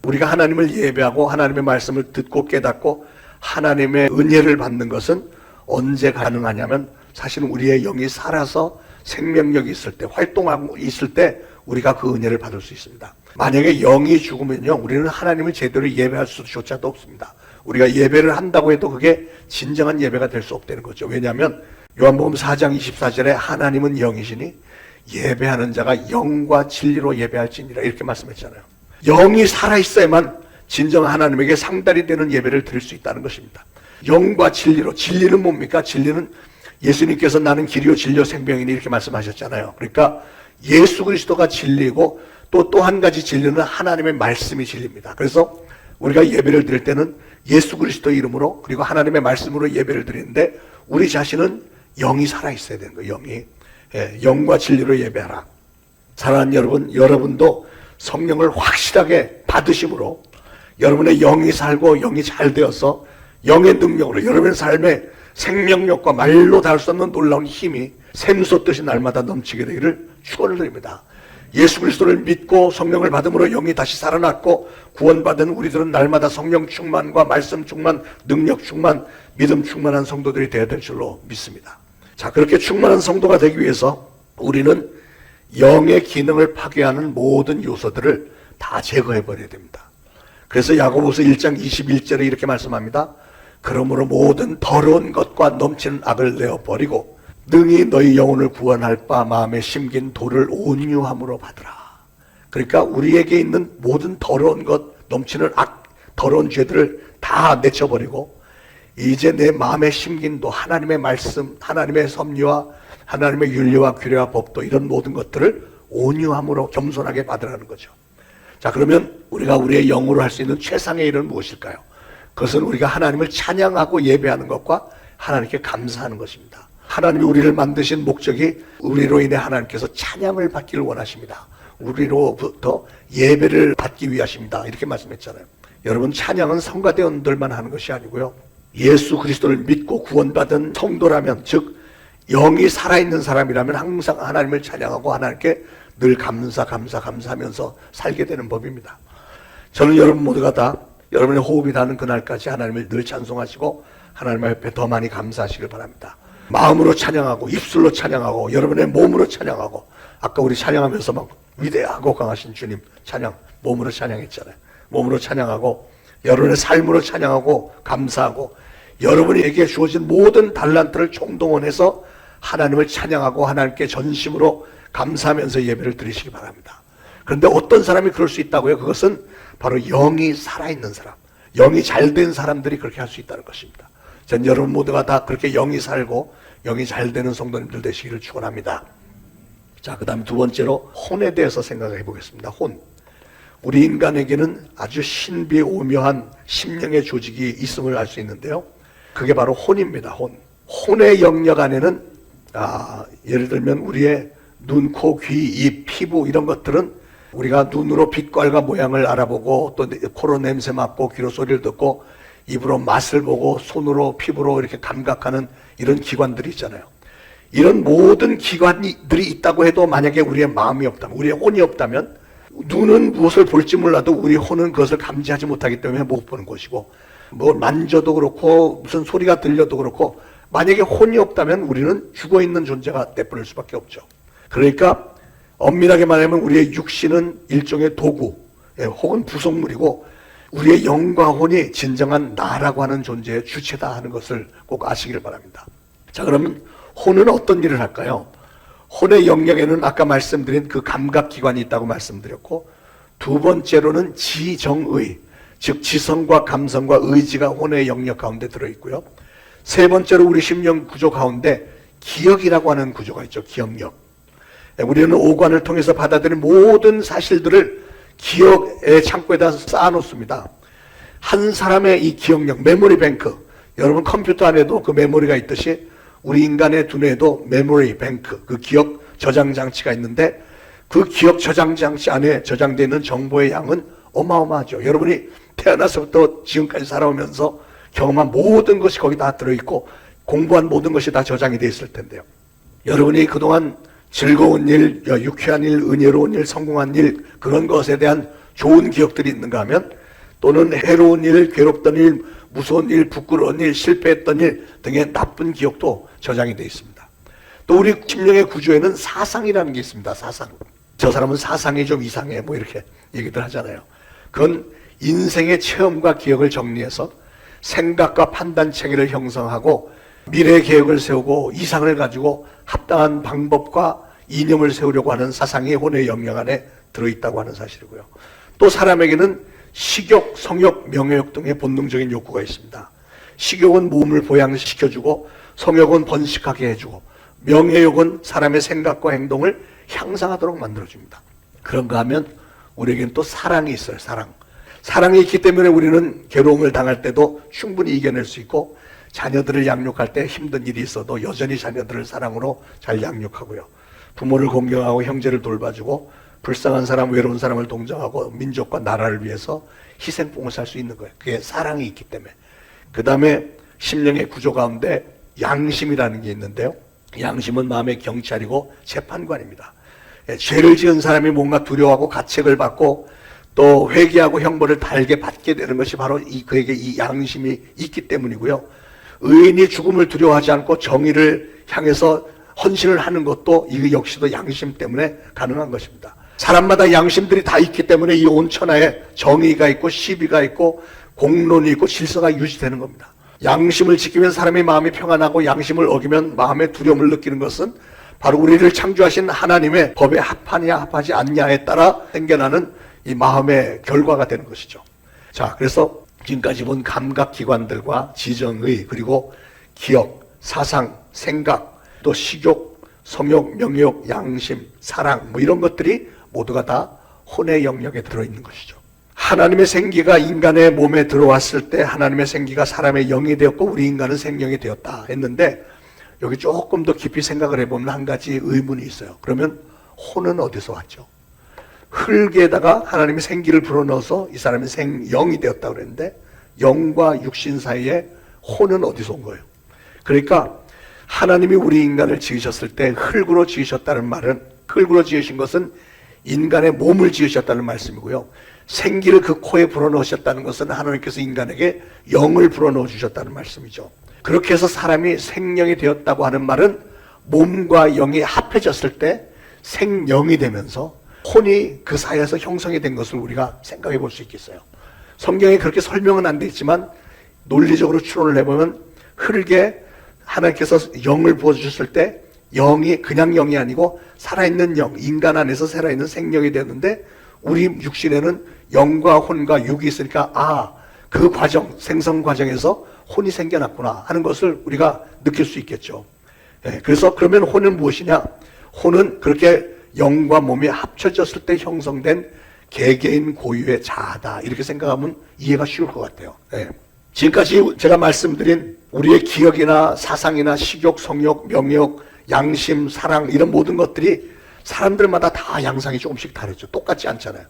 우리가 하나님을 예배하고 하나님의 말씀을 듣고 깨닫고 하나님의 은혜를 받는 것은 언제 가능하냐면 사실은 우리의 영이 살아서 생명력이 있을 때, 활동하고 있을 때 우리가 그 은혜를 받을 수 있습니다. 만약에 영이 죽으면요, 우리는 하나님을 제대로 예배할 수조차도 없습니다. 우리가 예배를 한다고 해도 그게 진정한 예배가 될 수 없다는 거죠. 왜냐하면 요한복음 4장 24절에 하나님은 영이시니 예배하는 자가 영과 진리로 예배할지니라 이렇게 말씀했잖아요. 영이 살아있어야만 진정 하나님에게 상달이 되는 예배를 드릴 수 있다는 것입니다. 영과 진리로. 진리는 뭡니까? 진리는 예수님께서 나는 길이요 진리요 생명이니 이렇게 말씀하셨잖아요. 그러니까 예수 그리스도가 진리고 또 한 가지 진리는 하나님의 말씀이 진리입니다. 그래서 우리가 예배를 드릴 때는 예수 그리스도 이름으로 그리고 하나님의 말씀으로 예배를 드리는데 우리 자신은 영이 살아있어야 되는 거예요. 영이. 영과 진리로 예배하라. 사랑하는 여러분, 여러분도 성령을 확실하게 받으심으로 여러분의 영이 살고 영이 잘 되어서 영의 능력으로 여러분의 삶에 생명력과 말로 닿을 수 없는 놀라운 힘이 샘솟듯이 날마다 넘치게 되기를 축원을 드립니다. 예수 그리스도를 믿고 성령을 받음으로 영이 다시 살아났고 구원받은 우리들은 날마다 성령 충만과 말씀 충만, 능력 충만, 믿음 충만한 성도들이 되어야 될 줄로 믿습니다. 자, 그렇게 충만한 성도가 되기 위해서 우리는 영의 기능을 파괴하는 모든 요소들을 다 제거해 버려야 됩니다. 그래서 야고보서 1장 21절에 이렇게 말씀합니다. 그러므로 모든 더러운 것과 넘치는 악을 내어버리고 능히 너희 영혼을 구원할 바 마음에 심긴 도를 온유함으로 받으라. 그러니까 우리에게 있는 모든 더러운 것, 넘치는 악, 더러운 죄들을 다 내쳐버리고 이제 내 마음에 심긴 도, 하나님의 말씀, 하나님의 섭리와 하나님의 윤리와 규례와 법도 이런 모든 것들을 온유함으로 겸손하게 받으라는 거죠. 자, 그러면 우리가 우리의 영으로 할 수 있는 최상의 일은 무엇일까요? 그것은 우리가 하나님을 찬양하고 예배하는 것과 하나님께 감사하는 것입니다. 하나님이 우리를 만드신 목적이 우리로 인해 하나님께서 찬양을 받기를 원하십니다. 우리로부터 예배를 받기 위하십니다. 이렇게 말씀했잖아요. 여러분, 찬양은 성가대원들만 하는 것이 아니고요, 예수 그리스도를 믿고 구원받은 성도라면, 즉 영이 살아있는 사람이라면 항상 하나님을 찬양하고 하나님께 늘 감사하면서 살게 되는 법입니다. 저는 여러분 모두가 다 여러분의 호흡이 닿는 그날까지 하나님을 늘 찬송하시고 하나님 앞에 더 많이 감사하시길 바랍니다. 마음으로 찬양하고 입술로 찬양하고 여러분의 몸으로 찬양하고, 아까 우리 찬양하면서 막 위대하고 강하신 주님 찬양 몸으로 찬양했잖아요. 몸으로 찬양하고 여러분의 삶으로 찬양하고 감사하고 여러분에게 주어진 모든 달란트를 총동원해서 하나님을 찬양하고 하나님께 전심으로 감사하면서 예배를 드리시기 바랍니다. 그런데 어떤 사람이 그럴 수 있다고요? 그것은 바로 영이 살아있는 사람, 영이 잘된 사람들이 그렇게 할 수 있다는 것입니다. 전 여러분 모두가 다 그렇게 영이 살고 영이 잘 되는 성도님들 되시기를 축원합니다. 자, 그 다음 두 번째로 혼에 대해서 생각해 보겠습니다. 혼. 우리 인간에게는 아주 신비오묘한 심령의 조직이 있음을 알 수 있는데요, 그게 바로 혼입니다. 혼의 영역 안에는 예를 들면 우리의 눈, 코, 귀, 입, 피부 이런 것들은 우리가 눈으로 빛깔과 모양을 알아보고 또 코로 냄새 맡고 귀로 소리를 듣고 입으로 맛을 보고 손으로 피부로 이렇게 감각하는 이런 기관들이 있잖아요. 이런 모든 기관들이 있다고 해도 만약에 우리의 마음이 없다면, 우리의 혼이 없다면, 눈은 무엇을 볼지 몰라도 우리 혼은 그것을 감지하지 못하기 때문에 못 보는 것이고, 뭐 만져도 그렇고 무슨 소리가 들려도 그렇고, 만약에 혼이 없다면 우리는 죽어있는 존재가 돼버릴 수밖에 없죠. 그러니까 엄밀하게 말하면 우리의 육신은 일종의 도구, 혹은 부속물이고 우리의 영과 혼이 진정한 나라고 하는 존재의 주체다 하는 것을 꼭 아시길 바랍니다. 자, 그러면 혼은 어떤 일을 할까요? 혼의 영역에는 아까 말씀드린 그 감각기관이 있다고 말씀드렸고, 두 번째로는 지정의, 즉 지성과 감성과 의지가 혼의 영역 가운데 들어있고요, 세 번째로 우리 심령 구조 가운데 기억이라고 하는 구조가 있죠. 기억력. 우리는 오관을 통해서 받아들인 모든 사실들을 기억의 창고에다 쌓아놓습니다. 한 사람의 이 기억력, 메모리 뱅크, 여러분 컴퓨터 안에도 그 메모리가 있듯이 우리 인간의 두뇌에도 메모리 뱅크, 그 기억 저장 장치가 있는데 그 기억 저장 장치 안에 저장되어 있는 정보의 양은 어마어마하죠. 여러분이 태어나서부터 지금까지 살아오면서 경험한 모든 것이 거기 다 들어있고 공부한 모든 것이 다 저장이 되어 있을 텐데요. 여러분이 그동안 즐거운 일, 유쾌한 일, 은혜로운 일, 성공한 일, 그런 것에 대한 좋은 기억들이 있는가 하면, 또는 해로운 일, 괴롭던 일, 무서운 일, 부끄러운 일, 실패했던 일 등의 나쁜 기억도 저장이 되어 있습니다. 또 우리 심령의 구조에는 사상이라는 게 있습니다. 사상. 저 사람은 사상이 좀 이상해, 뭐 이렇게 얘기들 하잖아요. 그건 인생의 체험과 기억을 정리해서 생각과 판단 체계를 형성하고 미래 계획을 세우고 이상을 가지고 합당한 방법과 이념을 세우려고 하는 사상이 혼의 영역 안에 들어있다고 하는 사실이고요. 또 사람에게는 식욕, 성욕, 명예욕 등의 본능적인 욕구가 있습니다. 식욕은 몸을 보양시켜주고, 성욕은 번식하게 해주고, 명예욕은 사람의 생각과 행동을 향상하도록 만들어줍니다. 그런가 하면 우리에게는 또 사랑이 있어요. 사랑이 있기 때문에 우리는 괴로움을 당할 때도 충분히 이겨낼 수 있고, 자녀들을 양육할 때 힘든 일이 있어도 여전히 자녀들을 사랑으로 잘 양육하고요, 부모를 공경하고 형제를 돌봐주고, 불쌍한 사람, 외로운 사람을 동정하고 민족과 나라를 위해서 희생봉사할 수 있는 거예요. 그게 사랑이 있기 때문에. 그 다음에 심령의 구조 가운데 양심이라는 게 있는데요, 양심은 마음의 경찰이고 재판관입니다. 죄를 지은 사람이 뭔가 두려워하고 가책을 받고 또 회개하고 형벌을 달게 받게 되는 것이 바로 그에게 이 양심이 있기 때문이고요, 의인이 죽음을 두려워하지 않고 정의를 향해서 헌신을 하는 것도 이거 역시도 양심 때문에 가능한 것입니다. 사람마다 양심들이 다 있기 때문에 이 온 천하에 정의가 있고 시비가 있고 공론이 있고 질서가 유지되는 겁니다. 양심을 지키면 사람의 마음이 평안하고 양심을 어기면 마음의 두려움을 느끼는 것은 바로 우리를 창조하신 하나님의 법에 합하냐 합하지 않냐에 따라 생겨나는 이 마음의 결과가 되는 것이죠. 자, 그래서 지금까지 본 감각기관들과 지정의, 그리고 기억, 사상, 생각, 또 식욕, 성욕, 명욕, 양심, 사랑, 뭐 이런 것들이 모두가 다 혼의 영역에 들어있는 것이죠. 하나님의 생기가 인간의 몸에 들어왔을 때 하나님의 생기가 사람의 영이 되었고 우리 인간은 생명이 되었다 했는데, 여기 조금 더 깊이 생각을 해보면 한 가지 의문이 있어요. 그러면 혼은 어디서 왔죠? 흙에다가 하나님의 생기를 불어넣어서 이 사람이 영이 되었다고 그랬는데, 영과 육신 사이에 혼은 어디서 온 거예요? 그러니까 하나님이 우리 인간을 지으셨을 때 흙으로 지으셨다는 말은, 흙으로 지으신 것은 인간의 몸을 지으셨다는 말씀이고요. 생기를 그 코에 불어넣으셨다는 것은 하나님께서 인간에게 영을 불어넣어 주셨다는 말씀이죠. 그렇게 해서 사람이 생명이 되었다고 하는 말은 몸과 영이 합해졌을 때 생명이 되면서 혼이 그 사이에서 형성이 된 것을 우리가 생각해 볼 수 있겠어요. 성경에 그렇게 설명은 안 돼 있지만 논리적으로 추론을 해보면 흙에 하나님께서 영을 부어주셨을 때 영이 그냥 영이 아니고 살아있는 영, 인간 안에서 살아있는 생명이 되는데, 우리 육신에는 영과 혼과 육이 있으니까 그 과정, 생성 과정에서 혼이 생겨났구나 하는 것을 우리가 느낄 수 있겠죠. 그래서 그러면 혼은 무엇이냐? 혼은 그렇게 영과 몸이 합쳐졌을 때 형성된 개개인 고유의 자아다, 이렇게 생각하면 이해가 쉬울 것 같아요. 지금까지 제가 말씀드린 우리의 기억이나 사상이나 식욕, 성욕, 명욕, 양심, 사랑, 이런 모든 것들이 사람들마다 다 양상이 조금씩 다르죠. 똑같지 않잖아요.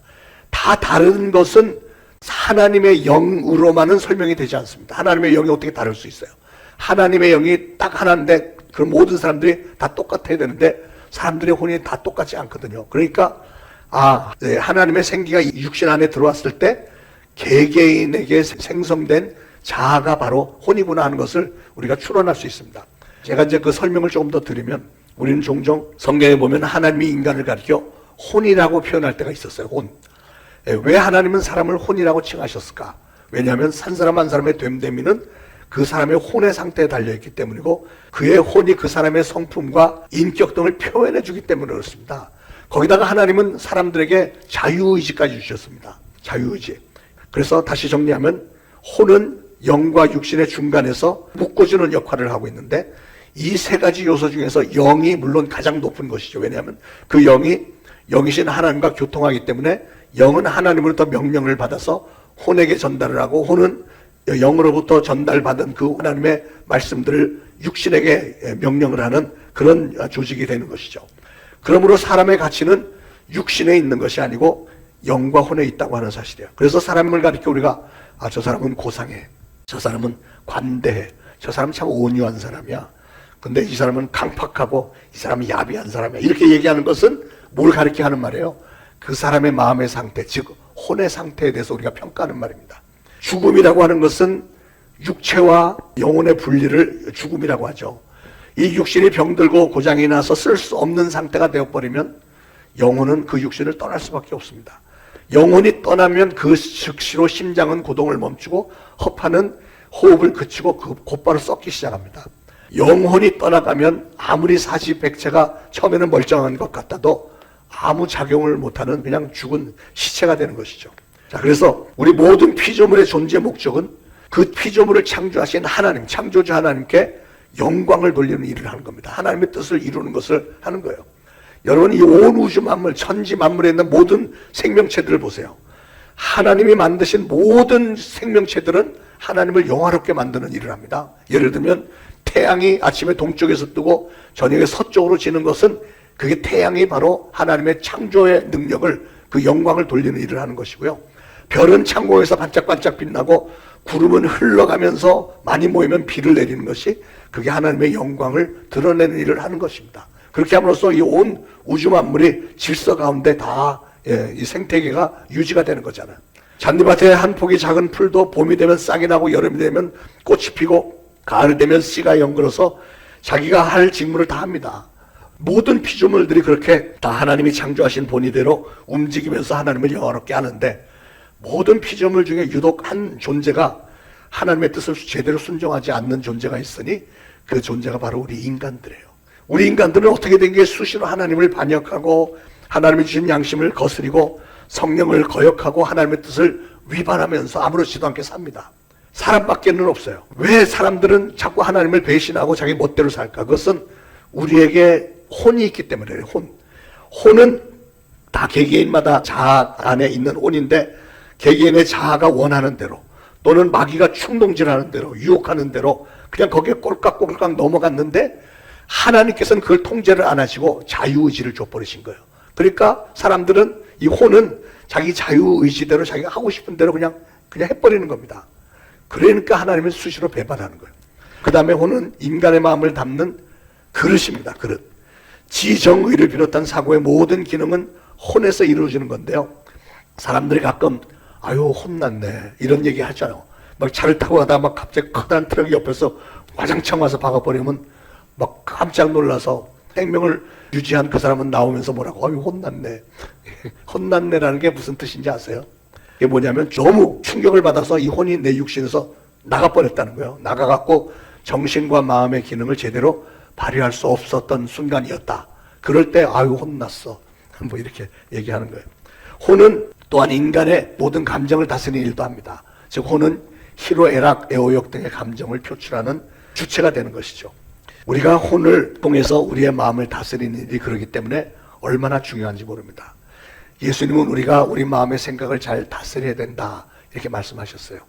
다 다른 것은 하나님의 영으로만은 설명이 되지 않습니다. 하나님의 영이 어떻게 다를 수 있어요? 하나님의 영이 딱 하나인데 그럼 모든 사람들이 다 똑같아야 되는데 사람들의 혼이 다 똑같지 않거든요. 그러니까 하나님의 생기가 육신 안에 들어왔을 때 개개인에게 생성된 자아가 바로 혼이구나 하는 것을 우리가 추론할 수 있습니다. 제가 이제 그 설명을 조금 더 드리면, 우리는 종종 성경에 보면 하나님이 인간을 가리켜 혼이라고 표현할 때가 있었어요. 혼. 왜 하나님은 사람을 혼이라고 칭하셨을까? 왜냐하면 한 사람 한 사람의 됨됨이는 그 사람의 혼의 상태에 달려있기 때문이고, 그의 혼이 그 사람의 성품과 인격 등을 표현해 주기 때문에 그렇습니다. 거기다가 하나님은 사람들에게 자유의지까지 주셨습니다. 자유의지. 그래서 다시 정리하면 혼은 영과 육신의 중간에서 묶어주는 역할을 하고 있는데, 이 세 가지 요소 중에서 영이 물론 가장 높은 것이죠. 왜냐하면 그 영이신 하나님과 교통하기 때문에 영은 하나님으로부터 명령을 받아서 혼에게 전달을 하고, 혼은 영으로부터 전달받은 그 하나님의 말씀들을 육신에게 명령을 하는 그런 조직이 되는 것이죠. 그러므로 사람의 가치는 육신에 있는 것이 아니고 영과 혼에 있다고 하는 사실이에요. 그래서 사람을 가리켜 우리가 저 사람은 고상해, 저 사람은 관대해, 저 사람은 참 온유한 사람이야, 근데 이 사람은 강팍하고 이 사람은 야비한 사람이야, 이렇게 얘기하는 것은 뭘 가리켜 하는 말이에요? 그 사람의 마음의 상태, 즉 혼의 상태에 대해서 우리가 평가하는 말입니다. 죽음이라고 하는 것은 육체와 영혼의 분리를 죽음이라고 하죠. 이 육신이 병들고 고장이 나서 쓸 수 없는 상태가 되어버리면 영혼은 그 육신을 떠날 수밖에 없습니다. 영혼이 떠나면 그 즉시로 심장은 고동을 멈추고 허파는 호흡을 그치고 곧바로 썩기 시작합니다. 영혼이 떠나가면 아무리 사지백체가 처음에는 멀쩡한 것 같아도 아무 작용을 못하는 그냥 죽은 시체가 되는 것이죠. 자, 그래서 우리 모든 피조물의 존재 목적은 그 피조물을 창조하신 하나님, 창조주 하나님께 영광을 돌리는 일을 하는 겁니다. 하나님의 뜻을 이루는 것을 하는 거예요. 여러분, 이 온 우주 만물, 천지 만물에 있는 모든 생명체들을 보세요. 하나님이 만드신 모든 생명체들은 하나님을 영화롭게 만드는 일을 합니다. 예를 들면 태양이 아침에 동쪽에서 뜨고 저녁에 서쪽으로 지는 것은 그게 태양이 바로 하나님의 창조의 능력을, 그 영광을 돌리는 일을 하는 것이고요. 별은 창공에서 반짝반짝 빛나고 구름은 흘러가면서 많이 모이면 비를 내리는 것이 그게 하나님의 영광을 드러내는 일을 하는 것입니다. 그렇게 함으로써 이 온 우주 만물이 질서 가운데 다 이 생태계가 유지가 되는 거잖아요. 잔디밭에 한 폭이 작은 풀도 봄이 되면 싹이 나고 여름이 되면 꽃이 피고 가을이 되면 씨가 연글어서 자기가 할 직무를 다 합니다. 모든 피조물들이 그렇게 다 하나님이 창조하신 본의대로 움직이면서 하나님을 영화롭게 하는데, 모든 피조물 중에 유독 한 존재가 하나님의 뜻을 제대로 순종하지 않는 존재가 있으니 그 존재가 바로 우리 인간들이에요. 우리 인간들은 어떻게 된 게 수시로 하나님을 반역하고 하나님이 주신 양심을 거스리고 성령을 거역하고 하나님의 뜻을 위반하면서 아무렇지도 않게 삽니다. 사람밖에는 없어요. 왜 사람들은 자꾸 하나님을 배신하고 자기 멋대로 살까? 그것은 우리에게 혼이 있기 때문이에요. 혼은 다 개개인마다 자아 안에 있는 혼인데, 개개인의 자아가 원하는 대로 또는 마귀가 충동질하는 대로 유혹하는 대로 그냥 거기에 꼴깍꼴깍 넘어갔는데, 하나님께서는 그걸 통제를 안 하시고 자유의지를 줘버리신 거예요. 그러니까 사람들은, 이 혼은 자기 자유의지대로 자기가 하고 싶은 대로 그냥 해버리는 겁니다. 그러니까 하나님을 수시로 배반하는 거예요. 그 다음에 혼은 인간의 마음을 담는 그릇입니다. 그릇. 지정의를 비롯한 사고의 모든 기능은 혼에서 이루어지는 건데요. 사람들이 가끔 아유 혼났네 이런 얘기 하잖아요. 막 차를 타고 가다가 막 갑자기 커다란 트럭이 옆에서 와장창 와서 박아버리면 막 깜짝 놀라서 생명을 유지한 그 사람은 나오면서 뭐라고, 아유 혼났네. 혼났네라는 게 무슨 뜻인지 아세요? 이게 뭐냐면 너무 충격을 받아서 이 혼이 내 육신에서 나가버렸다는 거예요. 나가갖고 정신과 마음의 기능을 제대로 발휘할 수 없었던 순간이었다. 그럴 때 아유 혼났어 뭐 이렇게 얘기하는 거예요. 혼은 또한 인간의 모든 감정을 다스리는 일도 합니다. 즉 혼은 희로, 애락, 애호욕 등의 감정을 표출하는 주체가 되는 것이죠. 우리가 혼을 통해서 우리의 마음을 다스리는 일이 그러기 때문에 얼마나 중요한지 모릅니다. 예수님은 우리가 우리 마음의 생각을 잘 다스려야 된다 이렇게 말씀하셨어요.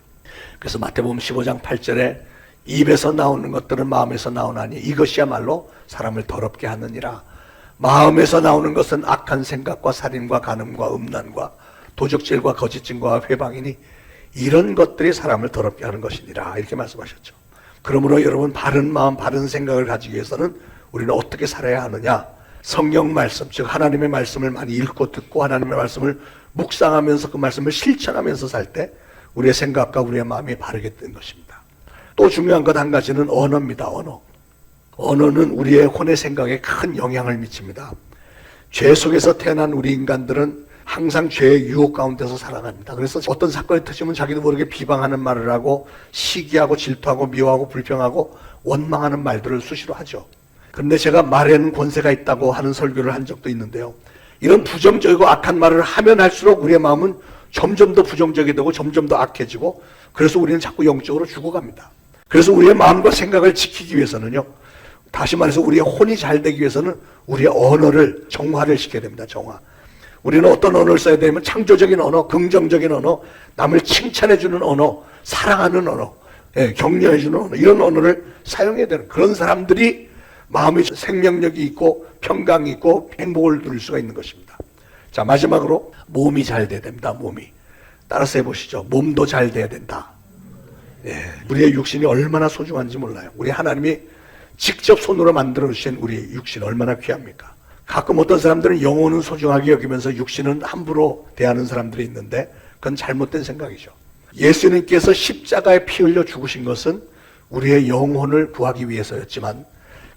그래서 마태복음 15장 8절에 입에서 나오는 것들은 마음에서 나오나니 이것이야말로 사람을 더럽게 하느니라. 마음에서 나오는 것은 악한 생각과 살인과 간음과 음란과 도적질과 거짓 증거와 회방이니 이런 것들이 사람을 더럽게 하는 것이니라 이렇게 말씀하셨죠. 그러므로 여러분, 바른 마음 바른 생각을 가지기 위해서는 우리는 어떻게 살아야 하느냐? 성경 말씀, 즉 하나님의 말씀을 많이 읽고 듣고 하나님의 말씀을 묵상하면서 그 말씀을 실천하면서 살 때 우리의 생각과 우리의 마음이 바르게 된 것입니다. 또 중요한 것 한 가지는 언어입니다. 언어는 우리의 혼의 생각에 큰 영향을 미칩니다. 죄 속에서 태어난 우리 인간들은 항상 죄의 유혹 가운데서 살아갑니다. 그래서 어떤 사건이 터지면 자기도 모르게 비방하는 말을 하고 시기하고 질투하고 미워하고 불평하고 원망하는 말들을 수시로 하죠. 그런데 제가 말에는 권세가 있다고 하는 설교를 한 적도 있는데요. 이런 부정적이고 악한 말을 하면 할수록 우리의 마음은 점점 더 부정적이 되고 점점 더 악해지고, 그래서 우리는 자꾸 영적으로 죽어갑니다. 그래서 우리의 마음과 생각을 지키기 위해서는요, 다시 말해서 우리의 혼이 잘 되기 위해서는 우리의 언어를 정화를 시켜야 됩니다. 정화. 우리는 어떤 언어를 써야 되냐면 창조적인 언어, 긍정적인 언어, 남을 칭찬해주는 언어, 사랑하는 언어, 격려해주는 언어, 이런 언어를 사용해야 되는, 그런 사람들이 마음의 생명력이 있고 평강이 있고 행복을 누릴 수가 있는 것입니다. 자, 마지막으로 몸이 잘 돼야 됩니다. 몸이. 따라서 해보시죠. 몸도 잘 돼야 된다. 우리의 육신이 얼마나 소중한지 몰라요. 우리 하나님이 직접 손으로 만들어주신 우리 육신 얼마나 귀합니까? 가끔 어떤 사람들은 영혼은 소중하게 여기면서 육신은 함부로 대하는 사람들이 있는데 그건 잘못된 생각이죠. 예수님께서 십자가에 피 흘려 죽으신 것은 우리의 영혼을 구하기 위해서였지만,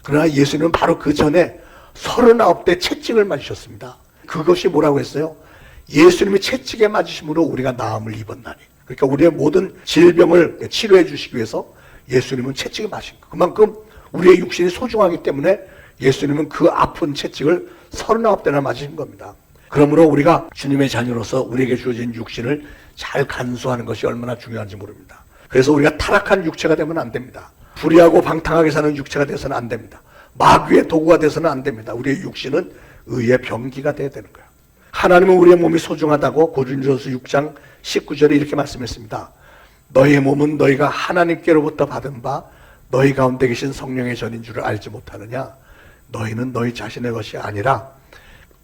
그러나 예수님은 바로 그 전에 39대 채찍을 맞으셨습니다. 그것이 뭐라고 했어요? 예수님이 채찍에 맞으심으로 우리가 나음을 입었나니. 그러니까 우리의 모든 질병을 치료해 주시기 위해서 예수님은 채찍에 맞으신 거예요. 그만큼 우리의 육신이 소중하기 때문에 예수님은 그 아픈 채찍을 39대나 맞으신 겁니다. 그러므로 우리가 주님의 자녀로서 우리에게 주어진 육신을 잘 간수하는 것이 얼마나 중요한지 모릅니다. 그래서 우리가 타락한 육체가 되면 안 됩니다. 불의하고 방탕하게 사는 육체가 돼서는 안 됩니다. 마귀의 도구가 돼서는 안 됩니다. 우리의 육신은 의의 병기가 돼야 되는 거예요. 하나님은 우리의 몸이 소중하다고 고린도전서 6장 19절에 이렇게 말씀했습니다. 너희의 몸은 너희가 하나님께로부터 받은 바 너희 가운데 계신 성령의 전인 줄을 알지 못하느냐? 너희는 너희 자신의 것이 아니라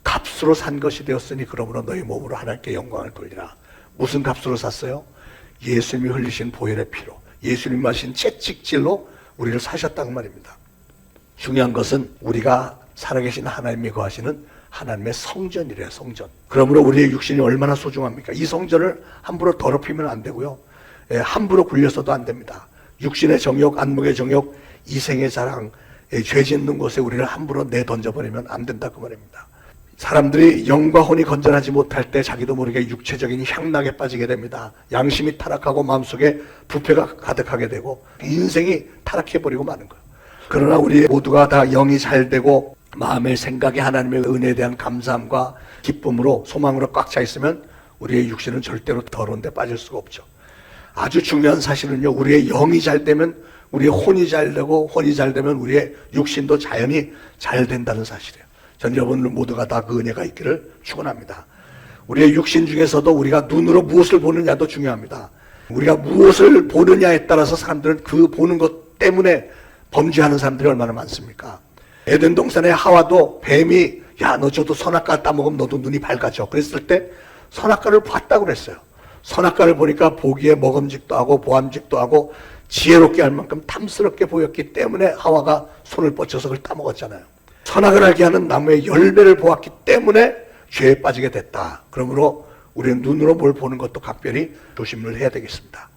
값으로 산 것이 되었으니 그러므로 너희 몸으로 하나님께 영광을 돌리라. 무슨 값으로 샀어요? 예수님이 흘리신 보혈의 피로, 예수님이 마신 채찍질로 우리를 사셨다는 말입니다. 중요한 것은 우리가 살아계신 하나님이 거하시는 하나님의 성전이래요. 성전. 그러므로 우리의 육신이 얼마나 소중합니까? 이 성전을 함부로 더럽히면 안 되고요, 함부로 굴려서도 안 됩니다. 육신의 정욕, 안목의 정욕, 이생의 자랑, 죄 짓는 곳에 우리를 함부로 내던져버리면 안 된다 그 말입니다. 사람들이 영과 혼이 건전하지 못할 때 자기도 모르게 육체적인 향락에 빠지게 됩니다. 양심이 타락하고 마음속에 부패가 가득하게 되고 인생이 타락해버리고 마는 거예요. 그러나 우리 모두가 다 영이 잘 되고 마음의 생각이 하나님의 은혜에 대한 감사함과 기쁨으로 소망으로 꽉 차 있으면 우리의 육신은 절대로 더러운 데 빠질 수가 없죠. 아주 중요한 사실은요, 우리의 영이 잘 되면 우리의 혼이 잘 되고, 혼이 잘 되면 우리의 육신도 자연히 잘 된다는 사실이에요. 전 여러분 모두가 다 그 은혜가 있기를 축원합니다. 우리의 육신 중에서도 우리가 눈으로 무엇을 보느냐도 중요합니다. 우리가 무엇을 보느냐에 따라서 사람들은 그 보는 것 때문에 범죄하는 사람들이 얼마나 많습니까? 에덴 동산의 하와도 뱀이 야, 너 저도 선악과 따먹으면 너도 눈이 밝아져. 그랬을 때 선악과를 봤다고 그랬어요. 선악과를 보니까 보기에 먹음직도 하고 보암직도 하고 지혜롭게 할 만큼 탐스럽게 보였기 때문에 하와가 손을 뻗쳐서 그걸 따먹었잖아요. 선악을 알게 하는 나무의 열매를 보았기 때문에 죄에 빠지게 됐다. 그러므로 우리는 눈으로 뭘 보는 것도 각별히 조심을 해야 되겠습니다.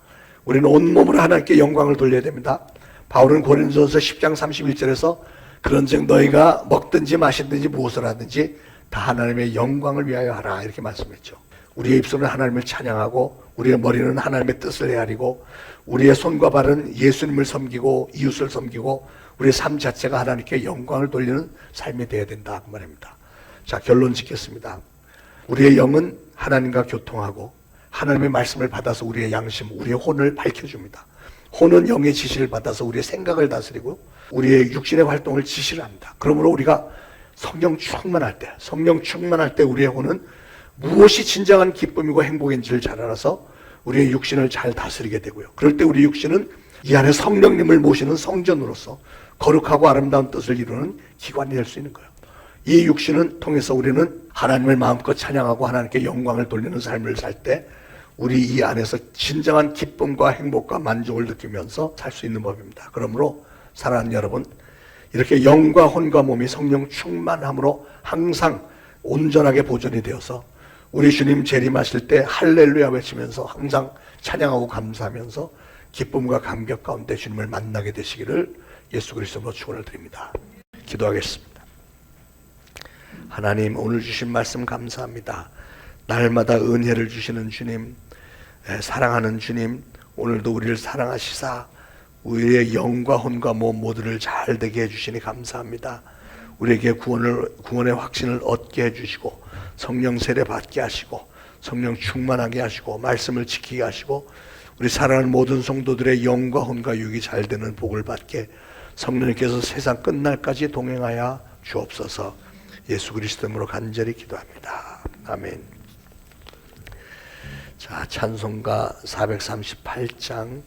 우리는 온몸으로 하나님께 영광을 돌려야 됩니다. 바울은 고린도전서 10장 31절에서 그런즉 너희가 먹든지 마시든지 무엇을 하든지 다 하나님의 영광을 위하여 하라 이렇게 말씀했죠. 우리의 입술은 하나님을 찬양하고 우리의 머리는 하나님의 뜻을 헤아리고 우리의 손과 발은 예수님을 섬기고 이웃을 섬기고 우리의 삶 자체가 하나님께 영광을 돌리는 삶이 되어야 된다 그 말입니다. 자, 결론 짓겠습니다. 우리의 영은 하나님과 교통하고 하나님의 말씀을 받아서 우리의 양심, 우리의 혼을 밝혀줍니다. 혼은 영의 지시를 받아서 우리의 생각을 다스리고 우리의 육신의 활동을 지시를 합니다. 그러므로 우리가 성령 충만할 때 우리의 혼은 무엇이 진정한 기쁨이고 행복인지를 잘 알아서 우리의 육신을 잘 다스리게 되고요. 그럴 때 우리 육신은 이 안에 성령님을 모시는 성전으로서 거룩하고 아름다운 뜻을 이루는 기관이 될 수 있는 거예요. 이 육신을 통해서 우리는 하나님을 마음껏 찬양하고 하나님께 영광을 돌리는 삶을 살 때 우리 이 안에서 진정한 기쁨과 행복과 만족을 느끼면서 살 수 있는 법입니다. 그러므로 사랑하는 여러분, 이렇게 영과 혼과 몸이 성령 충만함으로 항상 온전하게 보존이 되어서 우리 주님 재림하실 때 할렐루야 외치면서 항상 찬양하고 감사하면서 기쁨과 감격 가운데 주님을 만나게 되시기를 예수 그리스도로 축원을 드립니다. 기도하겠습니다. 하나님, 오늘 주신 말씀 감사합니다. 날마다 은혜를 주시는 주님, 사랑하는 주님, 오늘도 우리를 사랑하시사 우리의 영과 혼과 몸 모두를 잘 되게 해주시니 감사합니다. 우리에게 구원의 확신을 얻게 해주시고 성령 세례 받게 하시고 성령 충만하게 하시고 말씀을 지키게 하시고 우리 사랑하는 모든 성도들의 영과 혼과 육이 잘 되는 복을 받게 성령님께서 세상 끝날까지 동행하여 주옵소서. 예수 그리스도 이름으로 간절히 기도합니다. 아멘. 자, 찬송가 438장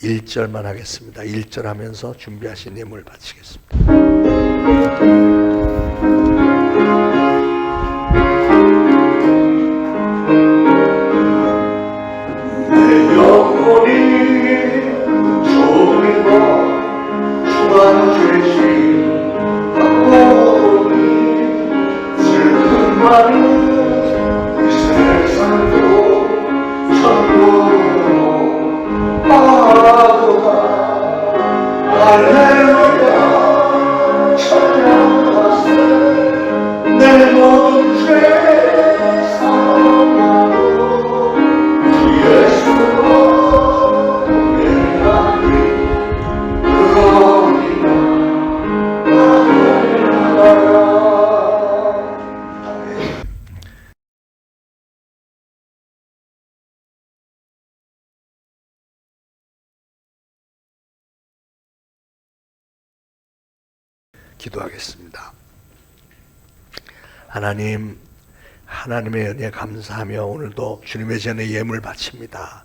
1절만 하겠습니다. 1절 하면서 준비하신 예물 바치겠습니다. 내 영혼이 종이고 중한 죄시 바꾸니 슬픈 많은 이 세상도 천국으로 할렐루야 찬양하세 내 모든 죄 사함으로 예수로 내가니 그러니나 나를 기도하겠습니다. 하나님, 하나님의 은혜에 감사하며 오늘도 주님의 전에 예물 바칩니다.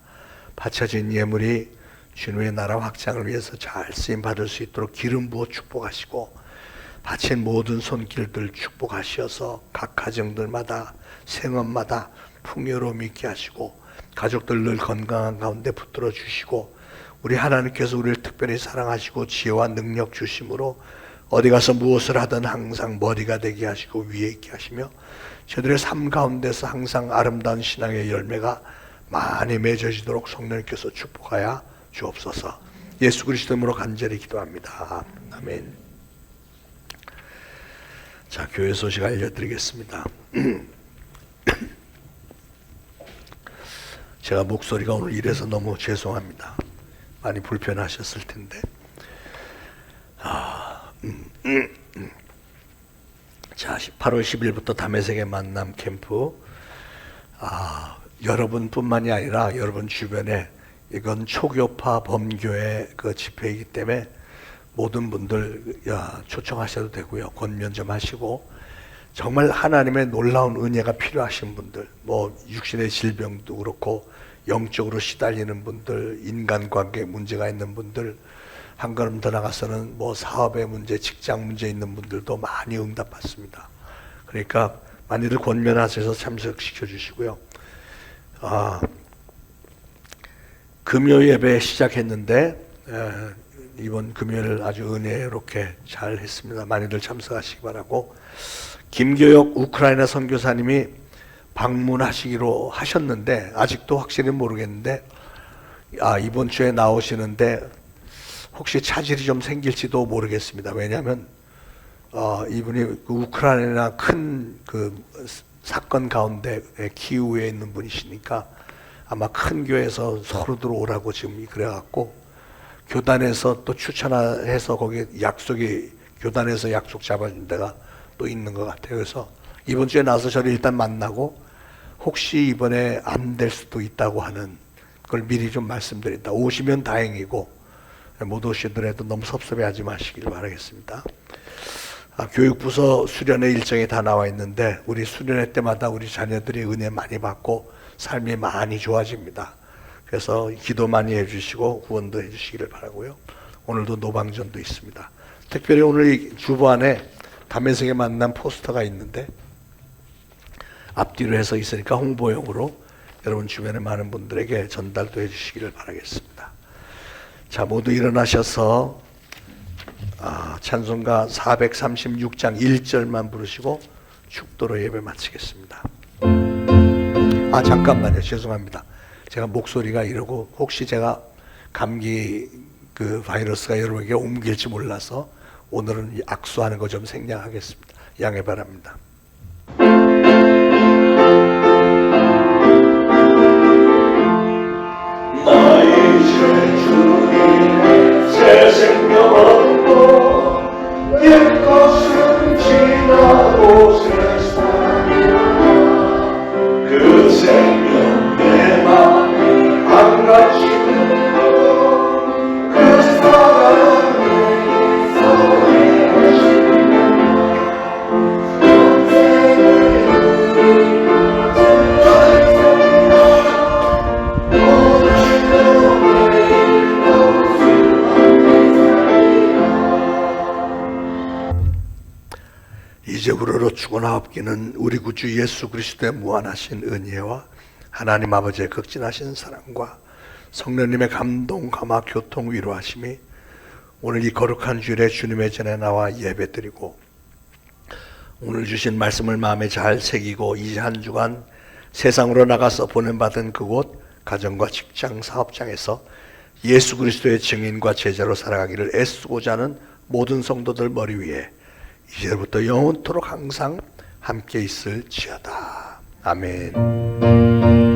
바쳐진 예물이 주님의 나라 확장을 위해서 잘 쓰임 받을 수 있도록 기름 부어 축복하시고 바친 모든 손길들 축복하셔서 각 가정들마다 생업마다 풍요로움 있게 하시고 가족들 늘 건강한 가운데 붙들어 주시고 우리 하나님께서 우리를 특별히 사랑하시고 지혜와 능력 주심으로 어디 가서 무엇을 하든 항상 머리가 되게 하시고 위에 있게 하시며 저들의 삶 가운데서 항상 아름다운 신앙의 열매가 많이 맺어지도록 성령님께서 축복하여 주옵소서. 예수 그리스도 이름으로 간절히 기도합니다. 아멘. 자, 교회 소식 알려드리겠습니다. 제가 목소리가 오늘 이래서 너무 죄송합니다. 많이 불편하셨을 텐데. 자, 8월 10일부터 담에색의 만남 캠프. 여러분뿐만이 아니라 여러분 주변에 이건 초교파 범교의 그 집회이기 때문에 모든 분들 초청하셔도 되고요. 권면 좀 하시고, 정말 하나님의 놀라운 은혜가 필요하신 분들, 뭐 육신의 질병도 그렇고 영적으로 시달리는 분들, 인간관계 문제가 있는 분들, 한 걸음 더 나가서는 뭐 사업의 문제, 직장 문제 있는 분들도 많이 응답받습니다. 그러니까 많이들 권면하셔서 참석시켜 주시고요. 금요 예배 시작했는데 이번 금요일 아주 은혜롭게 잘 했습니다. 많이들 참석하시기 바라고. 김교역 우크라이나 선교사님이 방문하시기로 하셨는데 아직도 확실히 모르겠는데 이번 주에 나오시는데 혹시 차질이 좀 생길지도 모르겠습니다. 왜냐하면 이분이 그 우크라이나 큰 그 사건 가운데 키우에 있는 분이시니까 아마 큰 교회에서 서로들 오라고 지금 그래갖고 교단에서 또 추천해서 거기 교단에서 약속 잡아준 데가 또 있는 것 같아요. 그래서 이번 주에 나와서 저를 일단 만나고 혹시 이번에 안 될 수도 있다고 하는 걸 미리 좀 말씀드린다. 오시면 다행이고 못 오시더라도 너무 섭섭해하지 마시길 바라겠습니다. 교육부서 수련회 일정이 다 나와 있는데 우리 수련회 때마다 우리 자녀들이 은혜 많이 받고 삶이 많이 좋아집니다. 그래서 기도 많이 해주시고 후원도 해주시기를 바라고요. 오늘도 노방전도 있습니다. 특별히 오늘 이 주보 안에 담에색의 만남 포스터가 있는데 앞뒤로 해서 있으니까 홍보용으로 여러분 주변에 많은 분들에게 전달도 해주시기를 바라겠습니다. 자, 모두 일어나셔서 찬송가 436장 1절만 부르시고 축도로 예배 마치겠습니다. 잠깐만요. 죄송합니다. 제가 목소리가 이러고 혹시 제가 감기 그 바이러스가 여러분에게 옮길지 몰라서 오늘은 악수하는 거 좀 생략하겠습니다. 양해 바랍니다. 나의 주 주님 새 생명 얻고 옛것은 지나고 세상이야 그 생명 내 맘에 안 갇히는 그 사랑을 이제부로로 죽어나옵기는 우리 구주 예수 그리스도의 무한하신 은혜와 하나님 아버지의 극진하신 사랑과 성령님의 감동, 감화, 교통, 위로하심이 오늘 이 거룩한 주일에 주님의 전에 나와 예배드리고 오늘 주신 말씀을 마음에 잘 새기고 이제 한 주간 세상으로 나가서 보냄받은 그곳 가정과 직장, 사업장에서 예수 그리스도의 증인과 제자로 살아가기를 애쓰고자 하는 모든 성도들 머리 위에 이제부터 영원토록 항상 함께 있을지어다. 아멘.